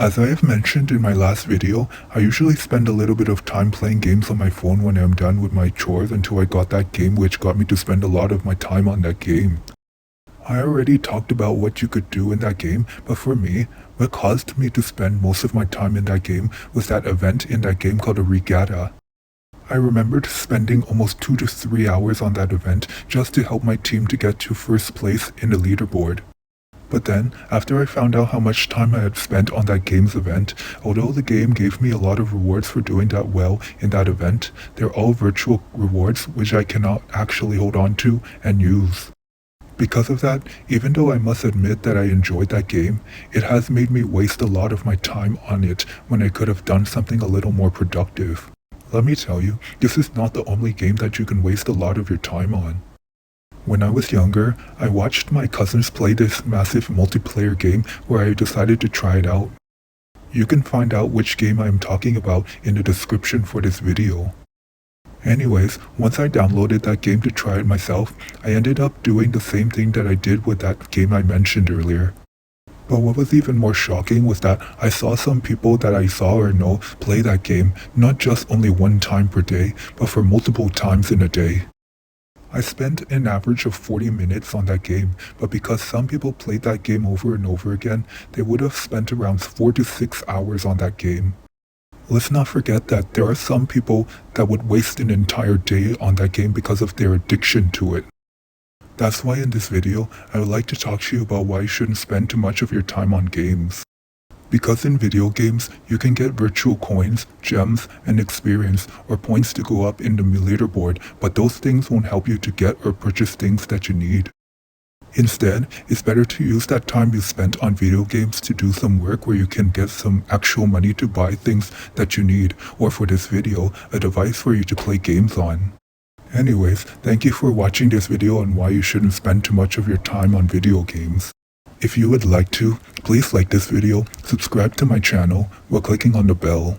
As I have mentioned in my last video, I usually spend a little bit of time playing games on my phone when I'm done with my chores until I got that game which got me to spend a lot of my time on that game. I already talked about what you could do in that game, but for me, what caused me to spend most of my time in that game was that event in that game called a regatta. I remembered spending almost 2 to 3 hours on that event just to help my team to get to first place in the leaderboard. But then, after I found out how much time I had spent on that game's event, although the game gave me a lot of rewards for doing that well in that event, they're all virtual rewards which I cannot actually hold on to and use. Because of that, even though I must admit that I enjoyed that game, it has made me waste a lot of my time on it when I could have done something a little more productive. Let me tell you, this is not the only game that you can waste a lot of your time on. When I was younger, I watched my cousins play this massive multiplayer game where I decided to try it out. You can find out which game I am talking about in the description for this video. Anyways, once I downloaded that game to try it myself, I ended up doing the same thing that I did with that game I mentioned earlier. But what was even more shocking was that I saw some people that I saw or know play that game not just only one time per day, but for multiple times in a day. I spent an average of 40 minutes on that game, but because some people played that game over and over again, they would have spent around 4 to 6 hours on that game. Let's not forget that there are some people that would waste an entire day on that game because of their addiction to it. That's why in this video, I would like to talk to you about why you shouldn't spend too much of your time on games. Because in video games, you can get virtual coins, gems, and experience or points to go up in the leaderboard, but those things won't help you to get or purchase things that you need. Instead, it's better to use that time you spent on video games to do some work where you can get some actual money to buy things that you need, or for this video, a device for you to play games on. Anyways, thank you for watching this video on why you shouldn't spend too much of your time on video games. If you would like to, please like this video, subscribe to my channel while clicking on the bell.